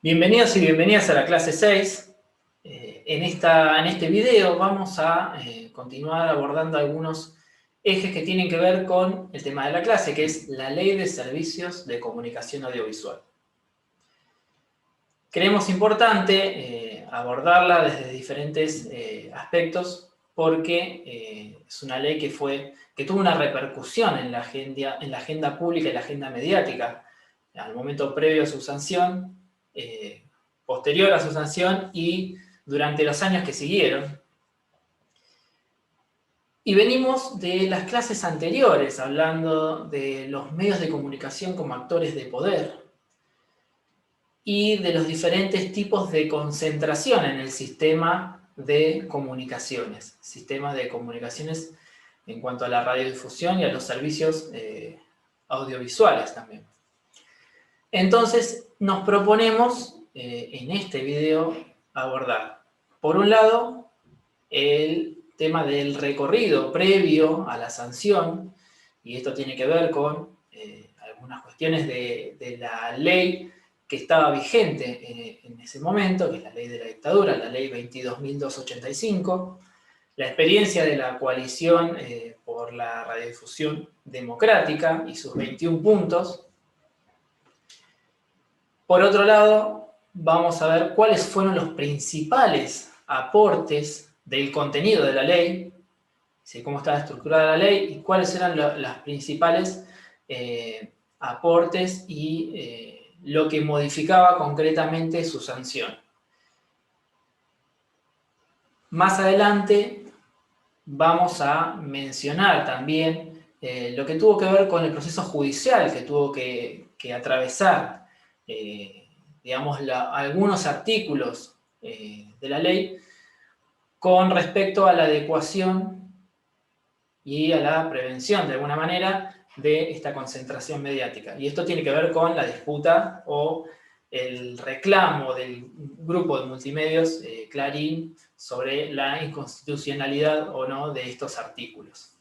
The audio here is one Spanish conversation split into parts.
Bienvenidos y bienvenidas a la clase 6. En este video vamos a continuar abordando algunos ejes que tienen que ver con el tema de la clase, que es la Ley de Servicios de Comunicación Audiovisual. Creemos importante abordarla desde diferentes aspectos porque es una ley que tuvo una repercusión en la agenda pública y la agenda mediática al momento previo a su sanción, posterior a su sanción y durante los años que siguieron. Y venimos de las clases anteriores hablando de los medios de comunicación como actores de poder y de los diferentes tipos de concentración en el sistema de comunicaciones. Sistemas de comunicaciones en cuanto a la radiodifusión y a los servicios audiovisuales también. Entonces, nos proponemos en este video abordar, por un lado, el tema del recorrido previo a la sanción, y esto tiene que ver con algunas cuestiones de la ley que estaba vigente en ese momento, que es la ley de la dictadura, la ley 22.285, la experiencia de la coalición por la radiodifusión democrática y sus 21 puntos. Por otro lado, vamos a ver cuáles fueron los principales aportes del contenido de la ley, cómo estaba estructurada la ley y cuáles eran los principales aportes y lo que modificaba concretamente su sanción. Más adelante vamos a mencionar también lo que tuvo que ver con el proceso judicial que tuvo que atravesar digamos, algunos artículos de la ley con respecto a la adecuación y a la prevención, de alguna manera, de esta concentración mediática. Y esto tiene que ver con la disputa o el reclamo del grupo de multimedios Clarín sobre la inconstitucionalidad o no de estos artículos.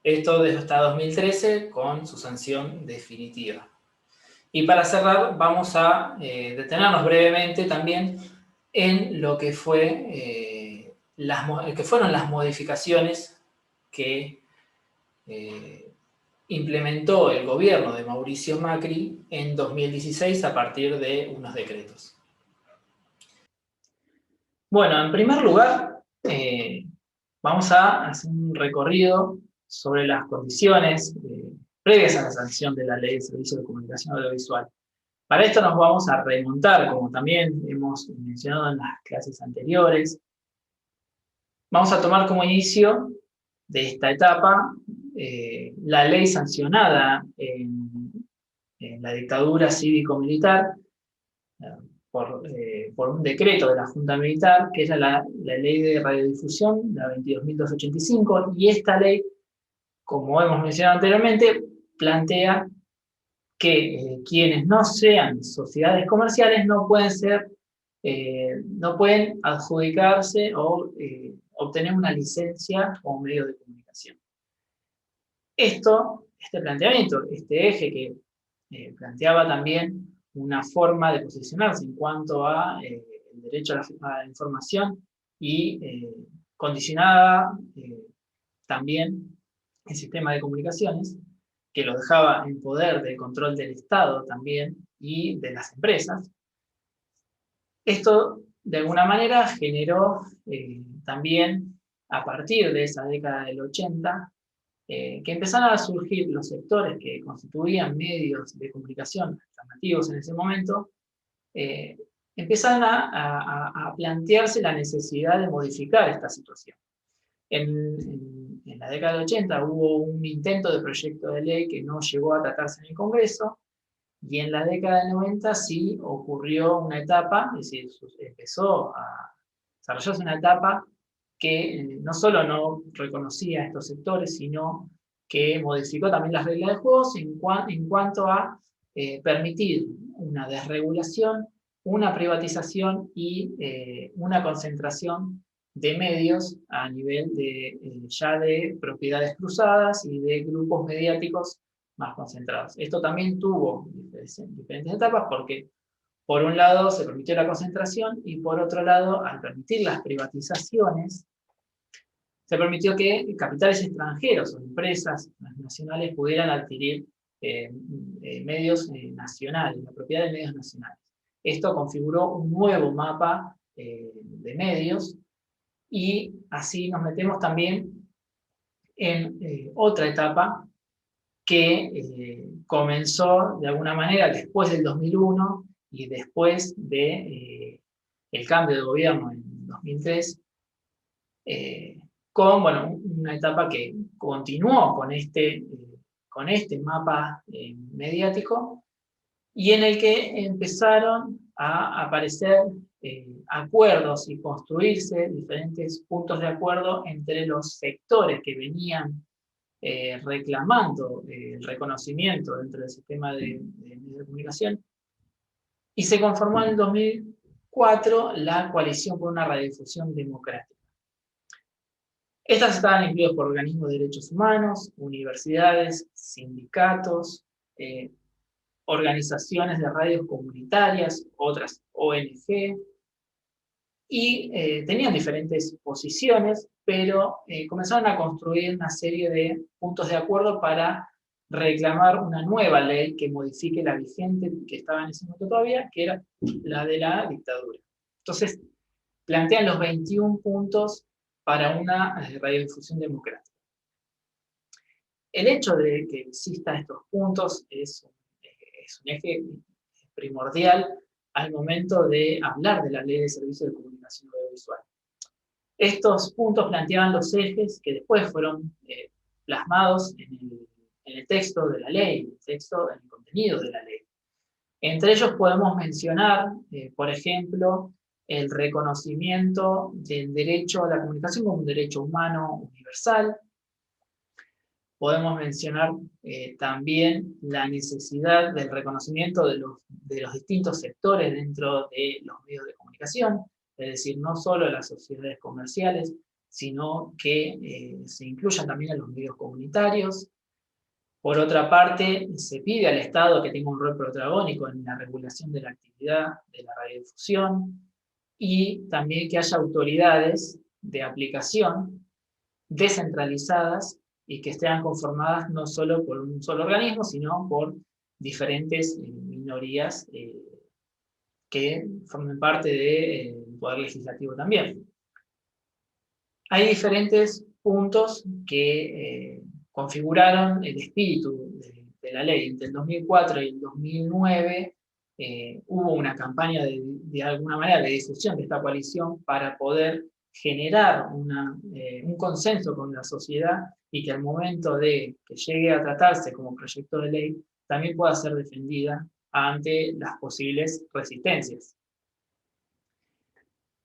Esto desde hasta 2013 con su sanción definitiva. Y para cerrar, vamos a detenernos brevemente también en lo que fueron las modificaciones que implementó el gobierno de Mauricio Macri en 2016 a partir de unos decretos. Bueno, en primer lugar, vamos a hacer un recorrido sobre las condiciones previas a la sanción de la Ley de Servicios de Comunicación Audiovisual. Para esto nos vamos a remontar, como también hemos mencionado en las clases anteriores. Vamos a tomar como inicio de esta etapa la ley sancionada en la dictadura cívico-militar por un decreto de la Junta Militar, que era la ley de radiodifusión, la 22.285, y esta ley, como hemos mencionado anteriormente, plantea que quienes no sean sociedades comerciales no pueden adjudicarse o obtener una licencia como medio de comunicación. Este planteamiento, este eje que planteaba también una forma de posicionarse en cuanto a el derecho a la información y condicionaba también el sistema de comunicaciones, que lo dejaba en poder del control del Estado también y de las empresas. Esto, de alguna manera, generó también, a partir de esa década del 80, que empezaron a surgir los sectores que constituían medios de comunicación alternativos en ese momento, empezaron a plantearse la necesidad de modificar esta situación. En la década del 80 hubo un intento de proyecto de ley que no llegó a tratarse en el Congreso, y en la década del 90 sí ocurrió una etapa, es decir, empezó a desarrollarse una etapa que no solo no reconocía a estos sectores, sino que modificó también las reglas de juego en cuanto a permitir una desregulación, una privatización y una concentración de medios a nivel ya de propiedades cruzadas y de grupos mediáticos más concentrados. Esto también tuvo diferentes etapas porque, por un lado se permitió la concentración y por otro lado, al permitir las privatizaciones, se permitió que capitales extranjeros o empresas nacionales pudieran adquirir medios nacionales, la propiedad de medios nacionales. Esto configuró un nuevo mapa de medios y así nos metemos también en otra etapa que comenzó de alguna manera después del 2001 y después de el cambio de gobierno en 2003, con bueno, una etapa que continuó con este mapa mediático y en el que empezaron a aparecer acuerdos y construirse diferentes puntos de acuerdo entre los sectores que venían reclamando el reconocimiento dentro del sistema de medios de comunicación, y se conformó en el 2004 la Coalición por una Radiodifusión Democrática. Estas estaban incluidas por organismos de derechos humanos, universidades, sindicatos, organizaciones de radios comunitarias, otras ONG, y tenían diferentes posiciones, pero comenzaron a construir una serie de puntos de acuerdo para reclamar una nueva ley que modifique la vigente que estaba en ese momento todavía, que era la de la dictadura. Entonces, plantean los 21 puntos para una radiodifusión democrática. El hecho de que existan estos puntos es un eje primordial al momento de hablar de la Ley de Servicios de Comunicación Audiovisual. Estos puntos planteaban los ejes que después fueron plasmados en el texto de la ley, en el contenido de la ley. Entre ellos podemos mencionar, por ejemplo, el reconocimiento del derecho a la comunicación como un derecho humano universal. Podemos mencionar también la necesidad del reconocimiento de los distintos sectores dentro de los medios de comunicación, es decir, no solo las sociedades comerciales, sino que se incluyan también a los medios comunitarios. Por otra parte, se pide al Estado que tenga un rol protagónico en la regulación de la actividad de la radiodifusión y también que haya autoridades de aplicación descentralizadas y que estén conformadas no solo por un solo organismo, sino por diferentes minorías que formen parte del poder legislativo también. Hay diferentes puntos que configuraron el espíritu de la ley. Entre el 2004 y el 2009 hubo una campaña de alguna manera de difusión de esta coalición para poder generar un consenso con la sociedad y que al momento de que llegue a tratarse como proyecto de ley también pueda ser defendida ante las posibles resistencias.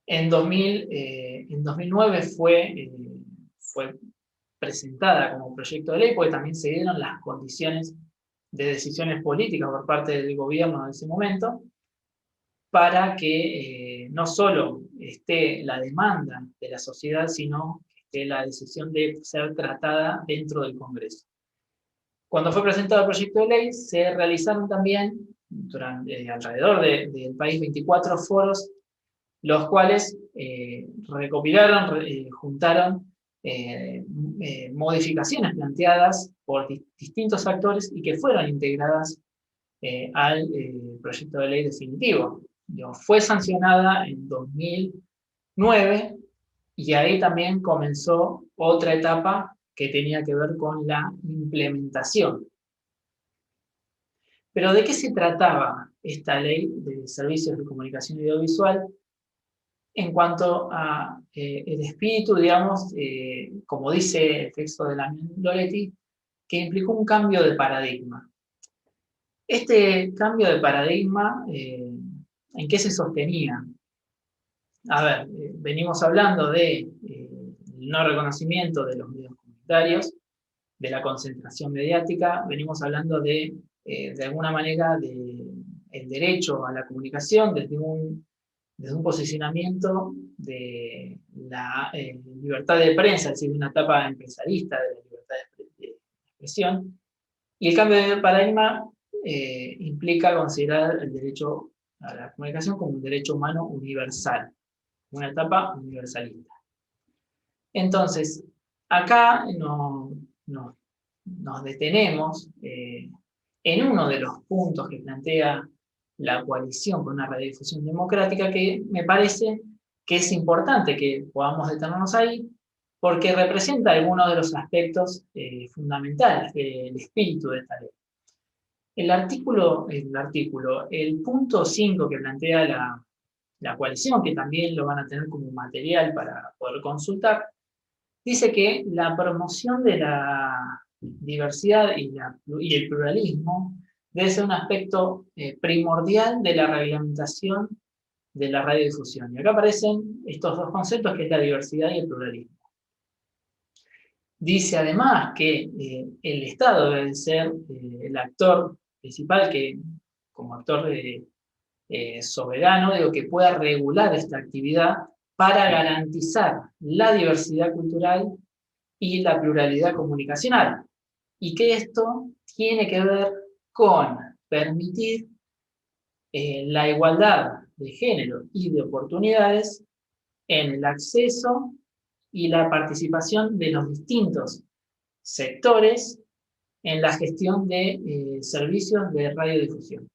En 2009 fue presentada como proyecto de ley porque también se dieron las condiciones de decisiones políticas por parte del gobierno en ese momento para que no solo esté la demanda de la sociedad, sino que esté la decisión de ser tratada dentro del Congreso. Cuando fue presentado el proyecto de ley, se realizaron también alrededor del país 24 foros, los cuales recopilaron, juntaron modificaciones planteadas por distintos actores y que fueron integradas al proyecto de ley definitivo. Fue sancionada en 2009 y ahí también comenzó otra etapa que tenía que ver con la implementación. Pero ¿de qué se trataba esta ley de servicios de comunicación audiovisual? En cuanto a el espíritu, digamos, como dice el texto de Damián Loretti, que implicó un cambio de paradigma. Este cambio de paradigma, ¿en qué se sostenía? A ver, venimos hablando de no reconocimiento de los medios comunitarios, de la concentración mediática, venimos hablando de alguna manera, el derecho a la comunicación desde un posicionamiento de la libertad de prensa, es decir, una etapa empresarista de la libertad de expresión, y el cambio de paradigma implica considerar el derecho a la comunicación como un derecho humano universal, una etapa universalista. Entonces, acá nos detenemos en uno de los puntos que plantea la coalición por una radiodifusión democrática, que me parece que es importante que podamos detenernos ahí, porque representa algunos de los aspectos fundamentales del espíritu de esta ley. El punto 5 que plantea la coalición, que también lo van a tener como material para poder consultar, dice que la promoción de la diversidad y el pluralismo debe ser un aspecto primordial de la reglamentación de la radiodifusión. Y acá aparecen estos dos conceptos, que es la diversidad y el pluralismo. Dice además que el Estado debe ser el actor principal, que como actor soberano, digo, que pueda regular esta actividad para garantizar la diversidad cultural y la pluralidad comunicacional. Y que esto tiene que ver con permitir la igualdad de género y de oportunidades en el acceso y la participación de los distintos sectores en la gestión de servicios de radiodifusión.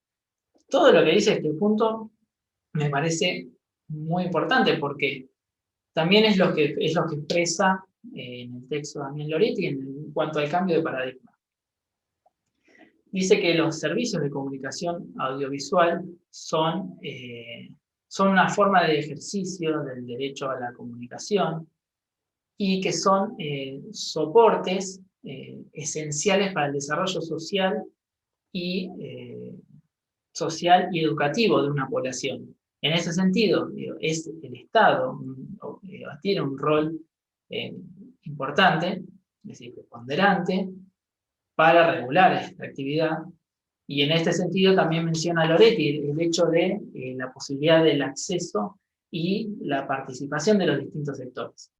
Todo lo que dice este punto me parece muy importante, porque también es lo que expresa en el texto de Damián Loretti en cuanto al cambio de paradigma. Dice que los servicios de comunicación audiovisual son una forma de ejercicio del derecho a la comunicación, y que son soportes esenciales para el desarrollo social y educativo de una población. En ese sentido, es el Estado, tiene un rol importante, es decir, preponderante, para regular esta actividad. Y en este sentido también menciona Loretti el hecho de la posibilidad del acceso y la participación de los distintos sectores.